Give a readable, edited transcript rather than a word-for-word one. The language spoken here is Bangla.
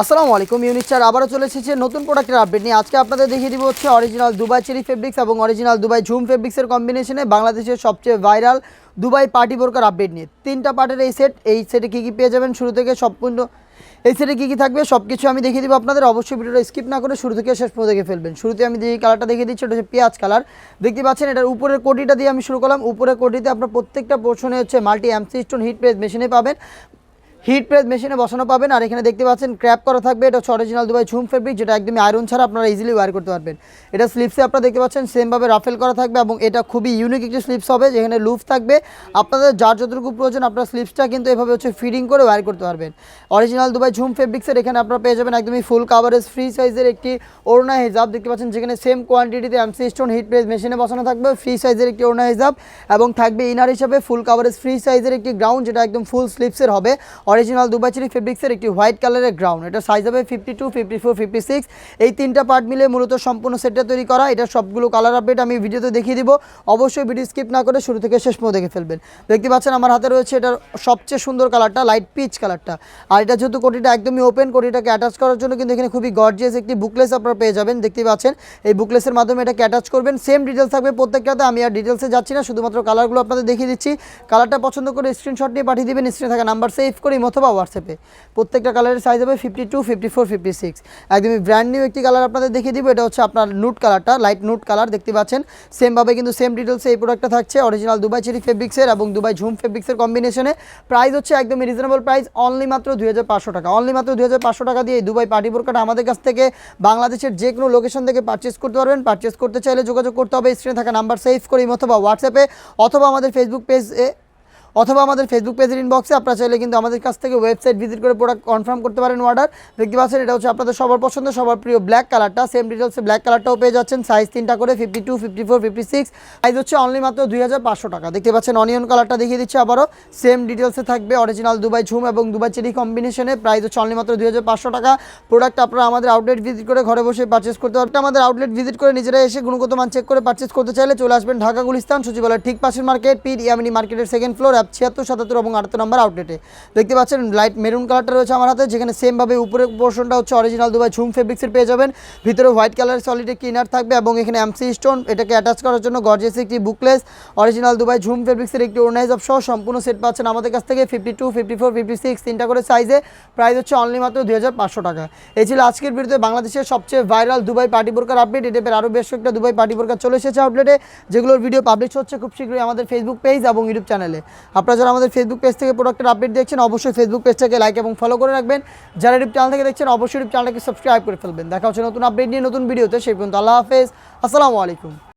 আসসালামু আলাইকুম ইউনিচার আবারও চলে এসেছে নতুন প্রোডাক্টের আপডেট নিয়ে। আজকে আপনাদের দেখিয়ে দিব হচ্ছে অরিজিনাল দুবাই চেরি ফেব্রিক্স এবং অরিজিনাল দুবাই ঝুম ফেব্রিক্সের কম্বিনেশনে বাংলাদেশের সবচেয়ে ভাইরাল দুবাই পার্টি বোরকার আপডেট নিয়ে। তিনটা পার্টের এই সেটে কী কী পেয়ে যাবেন শুরু থেকে সম্পূর্ণ এই সেটে কী কী থাকবে সব কিছু আমি দেখিয়ে দিব আপনাদের। অবশ্যই ভিডিওটা স্কিপ না করে শুরু থেকে শেষ পর্যন্ত দেখে ফেলবেন। শুরুতে আমি যে কালারটা দেখিয়ে দিচ্ছি ওটা হচ্ছে পেঁয়াজ কালার। দেখতে পাচ্ছেন এটার উপরের কোটিটা দিয়ে আমি শুরু করলাম। উপরের কোটিতে আপনার প্রত্যেকটা পোর্শনে হচ্ছে multi MC stone heat press মেশিনে পাবেন, হিট প্রেস মেশিনে বসানো পাবেন। আর এখানে দেখতে পাচ্ছেন ক্র্যাপ করা থাকবে। এটা হচ্ছে অরিজিনাল দুবাই ঝুম ফেব্রিক, যেটা একদমই আয়রন ছাড়া আপনারা ইজিলি ওয়্যার করতে পারবেন। এটা স্লিপসে আপনারা দেখতে পাচ্ছেন সেমভাবে রাফেল করা থাকবে এবং এটা খুবই ইউনিক একটি স্লিপস হবে যেখানে লুপ থাকবে। আপনাদের যার যতটুকু প্রয়োজন আপনারা স্লিপসটা কিন্তু এভাবে হচ্ছে ফিডিং করে ওয়্যার করতে পারবেন। অরিজিনাল দুবাই ঝুম ফেব্রিক্সের এখানে আপনারা পেয়ে যাবেন একদমই ফুল কাভারেজ ফ্রি সাইজের একটি ওড়না হিজাব। দেখতে পাচ্ছেন যেখানে সেম কোয়ান্টিটিতে এমসি স্টোন হিট প্রেস মেশিনে বসানো থাকবে, ফ্রি সাইজের একটি ওড়না হিজাব এবং থাকবে ইনার হিসাবে ফুল কাভারেজ ফ্রি সাইজের একটি গ্রাউন্ড, যেটা একদম ফুল স্লিপসের হবে। অরিজিনাল দুবাই চেরি ফেব্রিক্সের একটি হোয়াইট কালারের গ্রাউন্ড, এটা সাইজ হবে 52, 54, 56। এই তিনটা পার্ট মিলে মূলত সম্পূর্ণ সেটটা তৈরি করা। এটা সবগুলো কালার আপডেট আমি ভিডিওতে দেখিয়ে দিব। অবশ্যই ভিডিও স্কিপ না করে শুরু থেকে শেষ পর্যন্ত দেখে ফেলবেন। দেখতে পাচ্ছেন আমার হাতে রয়েছে এটার সবচেয়ে সুন্দর কালারটা, লাইট পিচ কালারটা। আর এটা যেহেতু কোটিটা একদমই ওপেন, কোটিটাকে অ্যাটাচ করার জন্য কিন্তু এখানে খুবই গর্জিয়াস একটি বুকলেস আপনারা পেয়ে যাবেন। দেখতে পাচ্ছেন এই বুকলেসের মাধ্যমে এটাকে অ্যাটাচ করবেন। সেম ডিটেলস থাকবে প্রত্যেকটাতে, আমি আর ডিটেলসে যাচ্ছি না, শুধুমাত্র কালারগুলো আপনাদের দেখিয়ে দিচ্ছি। কালারটা পছন্দ করে স্ক্রিনশট নিয়ে পাঠিয়ে দেবেন স্ক্রিনে থাকা নাম্বার সেভ করে অথবা হোয়াটসঅ্যাপে। প্রত্যেকটা কালারের সাইজ হবে 52, 54, 56। একদমই ব্র্যান্ড নিউ একটি কালার আপনাদের দেখিয়ে দিব। এটা হচ্ছে আপনার নুট কালারটা, লাইট নুট কালার। দেখতে পাচ্ছেন সেমভাবে কিন্তু সেম ডিটেলসে এই প্রোডাক্টটা থাকছে অরিজিনাল দুবাই চেরি ফেব্রিক্সের এবং দুবাই ঝুম ফেব্রিক্সের কম্বিনেশনে। প্রাইস হচ্ছে একদমই রিজনেবল প্রাইস, অনলি মাত্র 2500 টাকা। অনলি মাত্র 2500 টাকা দিয়ে এই দুবাই পার্টি বোরকাটা আমাদের কাছ থেকে বাংলাদেশের যে কোনো লোকেশন থেকে পারচেস করতে পারবেন। পারচেস করতে চাইলে যোগাযোগ করতে হবে স্ক্রিনে থাকা নাম্বার সেভ করি অথবা হোয়াটসঅ্যাপে অথবা আমাদের ফেসবুক পেজের ইনবক্সে। আপনারা চাইলে কিন্তু আমাদের কাছ থেকে ওয়েবসাইট ভিজিট করে প্রোডাক্ট কনফার্ম করতে পারেন অর্ডার। দেখতে পাচ্ছেন এটা হচ্ছে আপনাদের সবার পছন্দ সবার প্রিয় ব্ল্যাক কালারটা। সেম ডিটেলসে ব্ল্যাক কালারটাও পেয়ে যাচ্ছেন, সাইজ তিনটা করে 52, 54, 56। সাইজ হচ্ছে অনলি মাত্র 2500 টাকা। দেখতে পাচ্ছেন অনিয়ন কালারটা দেখিয়ে দিচ্ছে আবারও, সেম ডিটেলসে থাকবে অরিজিনাল দুবাই ঝুম এবং দুবাই চেরি কম্বিনেশনে। প্রাইস হচ্ছে অনলি মাত্র 2500 টাকা। প্রোডাক্ট আপনারা আমাদের আউটলেট ভিজিট করে ঘরে বসে পারচেস করতে পারবেন। আমাদের আউটলেট ভিজিট করে নিজেরা এসে গুণগত মান চেক করে পারচেস করতে চাইলে চলে আসবেন ঢাকা গুলিস্তান সচিবালয়ের ঠিক পাশের মার্কেট, পীর ইয়ামিনী মার্কেটের সেকেন্ড ফ্লোর, 76, 77 এবং 78 নম্বর আউটলেটে। দেখতে পাচ্ছেন লাইট মেরুন কালারটা রয়েছে আমার হাতে, যেখানে সেমভাবে উপরের পোর্শনটা হচ্ছে অরিজিনাল দুবাই ঝুম ফেব্রিক্সের পেয়ে যাবেন। ভিতরে হোয়াইট কালার সলিড একটি ইনার থাকবে এবং এখানে এমসি স্টোন এটাকে অ্যাটাচ করার জন্য গর্জিয়াস একটি বুকলেস। অরিজিনাল দুবাই ঝুম ফেব্রিক্সের একটি ওড়নাইজ অফ সহ সম্পূর্ণ সেট পাচ্ছেন আমাদের কাছ থেকে 52, 54, 56 তিনটা করে সাইজে। প্রাইস হচ্ছে অনলি মাত্র 2500 টাকা। এই ছিল আজকের ভিডিওতে বাংলাদেশের সবচেয়ে ভাইরাল দুবাই পার্টি বোরকার আপডেট। এই টাইপের আরও বেশ কয়েকটা দুবাই পার্টি বোরকার চলে এসেছে আউটলেটে, যেগুলোর ভিডিও পাবলিশ হচ্ছে খুব শীঘ্রই আমাদের ফেসবুক পেজ এবং ইউটিউব চ্যানেলে। আপনারা যারা আমাদের ফেসবুক পেজ থেকে প্রোডাক্টের আপডেট দেখছেন অবশ্যই ফেসবুক পেজটাকে লাইক এবং ফলো করে রাখবেন। যারা ইউটিউব চ্যানেল থেকে দেখছেন অবশ্যই ইউটিউব চ্যানেলটাকে সাবস্ক্রাইব করে ফেলবেন। দেখা হচ্ছে নতুন আপডেট নিয়ে নতুন ভিডিওতে, সেই পর্যন্ত আল্লাহ হাফেজ, আসসালামু আলাইকুম।